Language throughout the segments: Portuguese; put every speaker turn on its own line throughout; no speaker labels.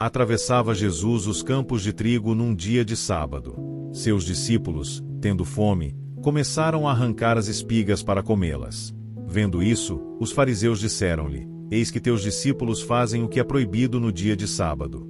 Atravessava Jesus os campos de trigo num dia de sábado. Seus discípulos, tendo fome, começaram a arrancar as espigas para comê-las. Vendo isso, os fariseus disseram-lhe: Eis que teus discípulos fazem o que é proibido no dia de sábado.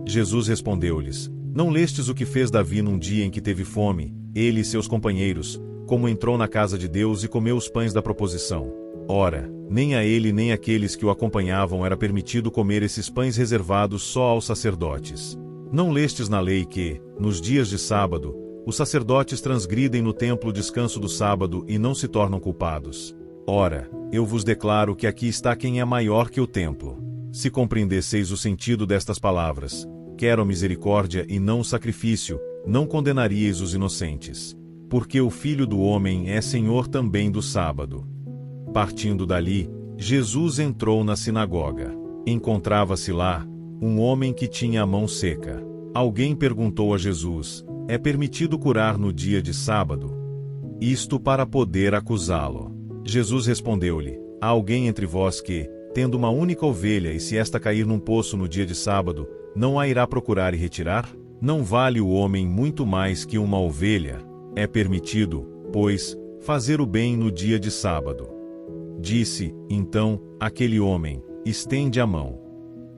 Jesus respondeu-lhes: Não lestes o que fez Davi num dia em que teve fome, ele e seus companheiros, como entrou na casa de Deus e comeu os pães da proposição? Ora, nem a ele nem àqueles que o acompanhavam era permitido comer esses pães reservados só aos sacerdotes. Não lestes na lei que, nos dias de sábado, os sacerdotes transgridem no templo o descanso do sábado e não se tornam culpados? Ora, eu vos declaro que aqui está quem é maior que o templo. Se compreendesseis o sentido destas palavras, quero a misericórdia e não o sacrifício, não condenaríeis os inocentes. Porque o Filho do Homem é Senhor também do sábado. Partindo dali, Jesus entrou na sinagoga. Encontrava-se lá um homem que tinha a mão seca. Alguém perguntou a Jesus: É permitido curar no dia de sábado? Isto para poder acusá-lo. Jesus respondeu-lhe: Há alguém entre vós que, tendo uma única ovelha e se esta cair num poço no dia de sábado, não a irá procurar e retirar? Não vale o homem muito mais que uma ovelha? É permitido, pois, fazer o bem no dia de sábado. Disse, então, aquele homem: Estende a mão.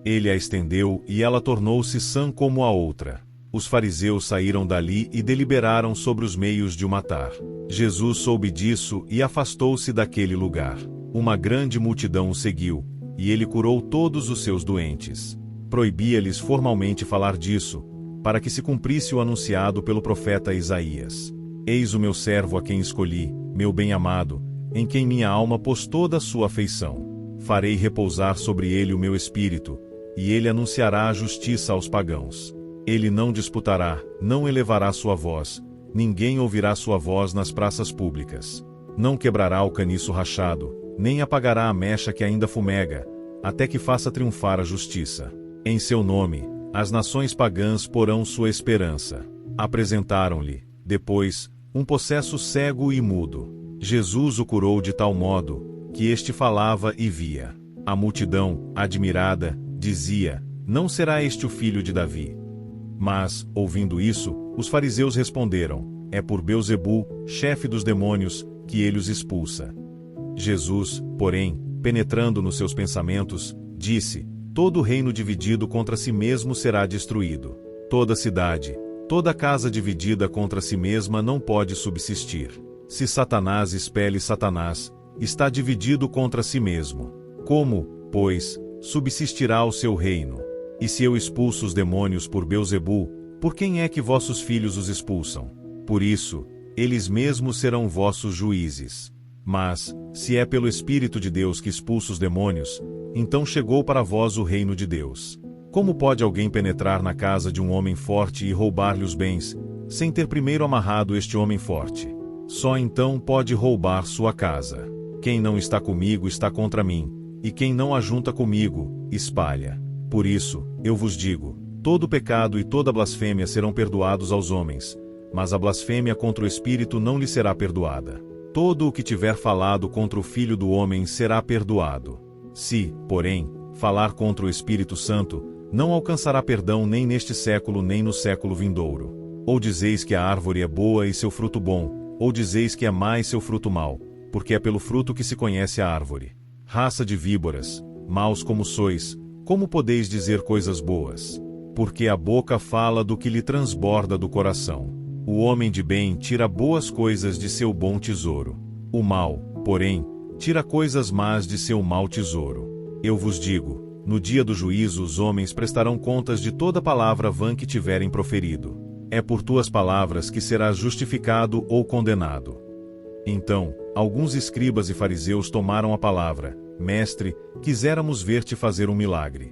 Ele a estendeu e ela tornou-se sã como a outra. Os fariseus saíram dali e deliberaram sobre os meios de o matar. Jesus soube disso e afastou-se daquele lugar. Uma grande multidão o seguiu, e ele curou todos os seus doentes. Proibia-lhes formalmente falar disso, para que se cumprisse o anunciado pelo profeta Isaías. Eis o meu servo a quem escolhi, meu bem-amado, em quem minha alma pôs toda a sua afeição. Farei repousar sobre ele o meu espírito, e ele anunciará a justiça aos pagãos. Ele não disputará, não elevará sua voz, ninguém ouvirá sua voz nas praças públicas. Não quebrará o caniço rachado, nem apagará a mecha que ainda fumega, até que faça triunfar a justiça. Em seu nome, as nações pagãs porão sua esperança. Apresentaram-lhe, depois, um possesso cego e mudo. Jesus o curou de tal modo, que este falava e via. A multidão, admirada, dizia: Não será este o filho de Davi? Mas, ouvindo isso, os fariseus responderam: É por Beelzebu, chefe dos demônios, que ele os expulsa. Jesus, porém, penetrando nos seus pensamentos, disse: Todo reino dividido contra si mesmo será destruído. Toda cidade, toda casa dividida contra si mesma não pode subsistir. Se Satanás expele Satanás, está dividido contra si mesmo. Como, pois, subsistirá o seu reino? E se eu expulso os demônios por Beelzebu, por quem é que vossos filhos os expulsam? Por isso, eles mesmos serão vossos juízes. Mas, se é pelo Espírito de Deus que expulsa os demônios, então chegou para vós o reino de Deus. Como pode alguém penetrar na casa de um homem forte e roubar-lhe os bens, sem ter primeiro amarrado este homem forte? Só então pode roubar sua casa. Quem não está comigo está contra mim, e quem não ajunta comigo, espalha. Por isso, eu vos digo, todo pecado e toda blasfêmia serão perdoados aos homens, mas a blasfêmia contra o Espírito não lhe será perdoada. Todo o que tiver falado contra o Filho do Homem será perdoado. Se, porém, falar contra o Espírito Santo, não alcançará perdão nem neste século nem no século vindouro. Ou dizeis que a árvore é boa e seu fruto bom, ou dizeis que é má e seu fruto mau, porque é pelo fruto que se conhece a árvore. Raça de víboras, maus como sois, como podeis dizer coisas boas? Porque a boca fala do que lhe transborda do coração. O homem de bem tira boas coisas de seu bom tesouro. O mau, porém, tira coisas más de seu mau tesouro. Eu vos digo, no dia do juízo os homens prestarão contas de toda palavra vã que tiverem proferido. É por tuas palavras que serás justificado ou condenado. Então, alguns escribas e fariseus tomaram a palavra: Mestre, quiséramos ver-te fazer um milagre.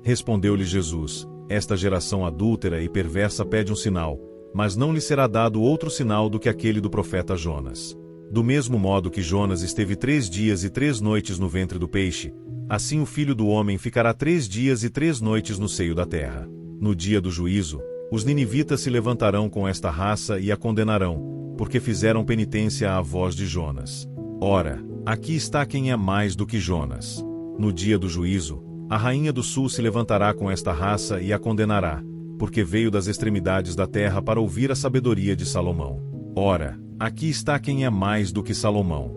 Respondeu-lhe Jesus: Esta geração adúltera e perversa pede um sinal, mas não lhe será dado outro sinal do que aquele do profeta Jonas. Do mesmo modo que Jonas esteve 3 dias e 3 noites no ventre do peixe, assim o Filho do Homem ficará 3 dias e 3 noites no seio da terra. No dia do juízo, os ninivitas se levantarão com esta raça e a condenarão, porque fizeram penitência à voz de Jonas. Ora, aqui está quem é mais do que Jonas. No dia do juízo, A rainha do sul se levantará com esta raça e a condenará, porque veio das extremidades da terra para ouvir a sabedoria de Salomão. Ora, aqui está quem é mais do que Salomão.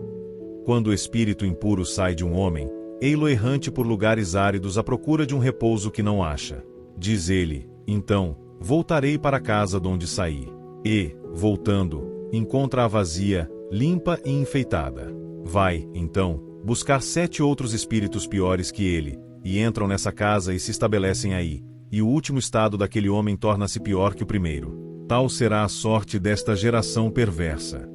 Quando o espírito impuro sai de um homem, ei-lo errante por lugares áridos à procura de um repouso que não acha. Diz ele: então, voltarei para a casa de onde saí. E, voltando, encontra-a vazia, limpa e enfeitada. Vai, então, buscar 7 outros espíritos piores que ele, e entram nessa casa e se estabelecem aí, e o último estado daquele homem torna-se pior que o primeiro. Tal será a sorte desta geração perversa.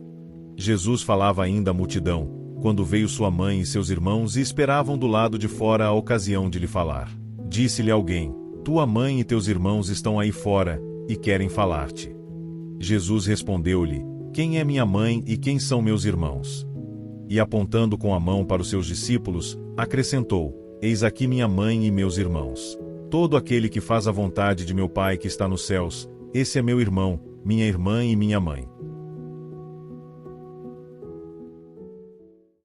Jesus falava ainda à multidão, quando veio sua mãe e seus irmãos e esperavam do lado de fora a ocasião de lhe falar. Disse-lhe alguém: tua mãe e teus irmãos estão aí fora, e querem falar-te. Jesus respondeu-lhe: quem é minha mãe e quem são meus irmãos? E apontando com a mão para os seus discípulos, acrescentou: eis aqui minha mãe e meus irmãos. Todo aquele que faz a vontade de meu Pai que está nos céus, esse é meu irmão, minha irmã e minha mãe.